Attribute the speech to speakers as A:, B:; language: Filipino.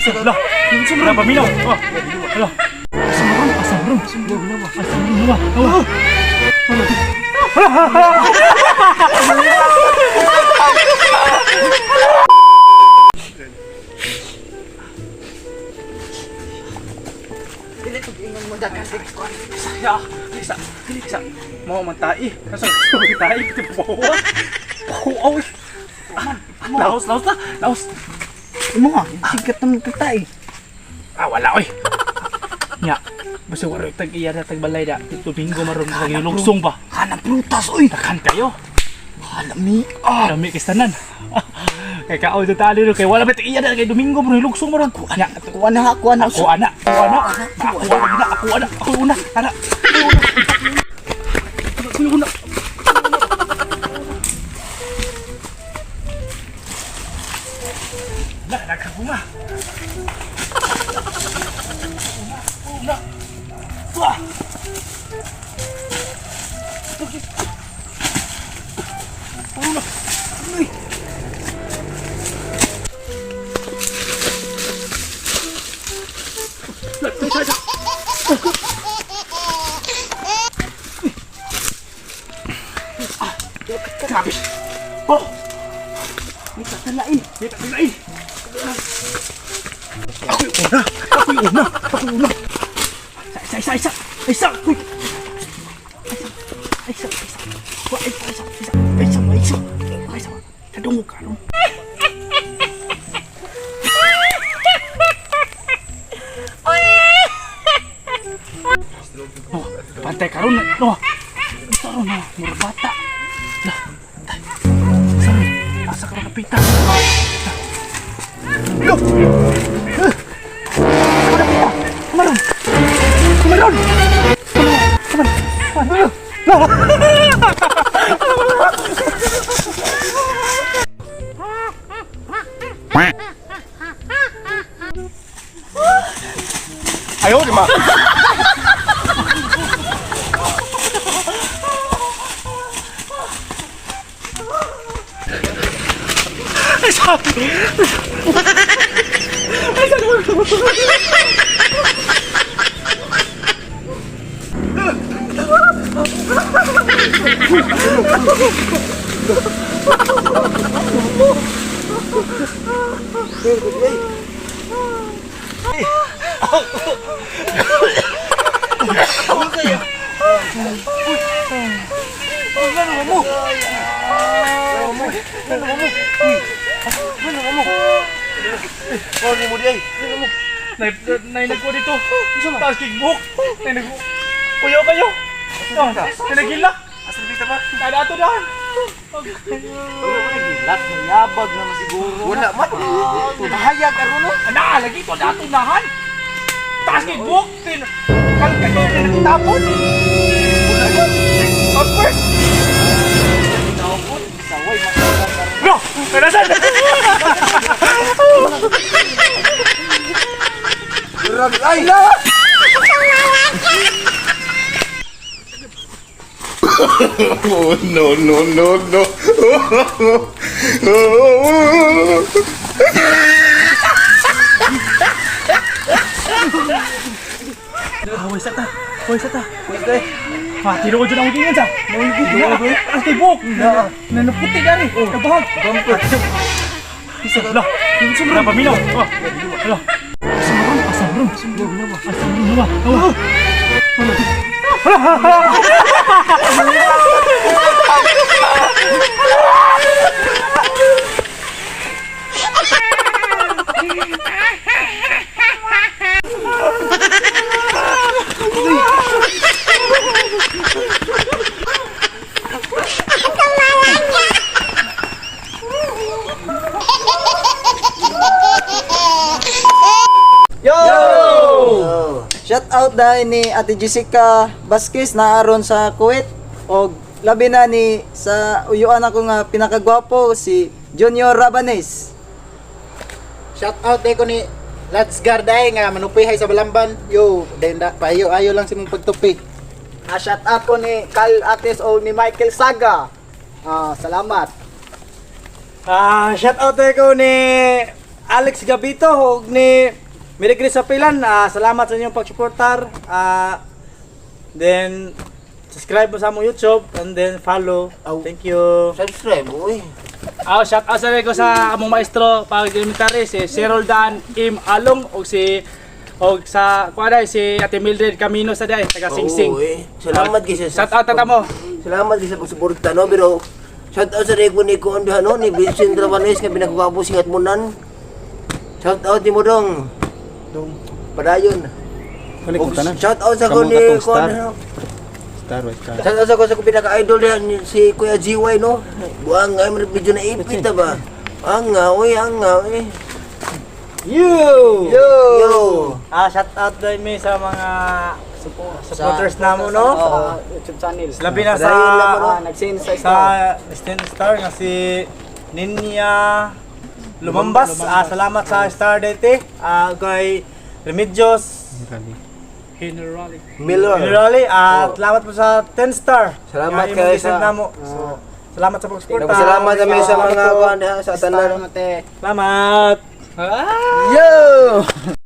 A: Lah, kenapa minum? Oh, lah. Asam rum. Bisa. Mau mentai, kasar mentai ke bawah. Oh, laos.
B: Imo nga, sigat ng tatay.
A: Wala oy. Nya, basta wala tag iya na tag balay da. Ito bingo maron sa lugsong ba.
B: Hanap prutas, oy.
A: Takan kayo.
B: Halami.
A: Dami kistanan. Kay kao sa tali ro kay wala bet iya na kay Domingo mo lugsong maron. Nya,
B: Kuha na.
A: ako ana. Ako una. Lah, nakabunga. Una. Wah. Una. Ay. Habis. Oh.
B: May tatalain.
A: Ako yung una.
B: Isa. Uy. Isa. Kadungog ka, no?
A: Oh, pantai karun. No. Taruh na, murbata. Lah. Asa ka kapitan. Loh. Kumaron. Ayo, di ma. Nay nagko dito. Taas kickbook. Nay nagko. Kuya kayo. Nay nagila. Asa dito ba? Kada ato dahan.
B: Gilat, mayabag naman siguro.
A: Wala man.
B: Bahaya ka ron, no?
A: Ana lagi to dato nahan. Taas kickbook. Kalkay ko nagitapon. Wala man. Upward.
B: Naubot, saway, makakala ka ron.
A: Bro, kanasan.
B: Ay!
C: Oh, no.
A: Hoy sata. Tiro ko dyan ang utingan sa. Ang tibok. Nanuputi ka rin. Nabahag. Lah, kenapa minum? Oh, lah. Asam rum.
B: Shout out dahil ni Ate Jessica Vasquez na aron sa Kuwait o labi na ni sa uyuan ako nga pinakagwapo si Junior Rabanes.
D: Shout out ko ni Lads Garday nga manupihay sa Balamban. Yo, denda payo ayo lang si mong pagtupi.
B: Shout out ko ni Carl Ates o ni Michael Saga. Salamat.
D: Shout out ko ni
E: Alex Gabito ug ni Mirigri Sapilan. Salamat sa inyong pagsuportar. Then subscribe mo sa among YouTube and then follow. Thank you.
F: Subscribe, uy.
A: Shout out sa ko sa among maestro pag-elementary si Roldan Im Along og sa kuanay si Ate Mildred Camino sa day taga Singsing.
F: Uy. Salamat gisa
A: Shout out tata mo.
F: Salamat gisa pagsuporta no, pero shout out sa reko ni ko ano ni Vincent Rabanes nga pinagwapo singat munan. Shout out ni mo dong. Padayon. Shout out sa ko ni ko ano. Shout out sa ko sa pinaka-idol yan si Kuya GY no. Buang nga may video na ipit ba. Ang nga uy.
E: Yo! Shout out din mi sa mga supporters namo no.
B: YouTube channel.
E: Labi na sa
B: Nag-send
E: sa Stand Star nga si Ninya Lumambas. Salamat sa Star dete. Kay Remedios
F: Miller.
E: Generally, salamat po sa 10 star.
F: Salamat
E: Nga
F: kayo
E: imong gising
F: sa-
E: namo. So, salamat sa pagsuporta.
F: Salamat kami sa mga kuan sa tanan.
E: Salamat.
B: Yo!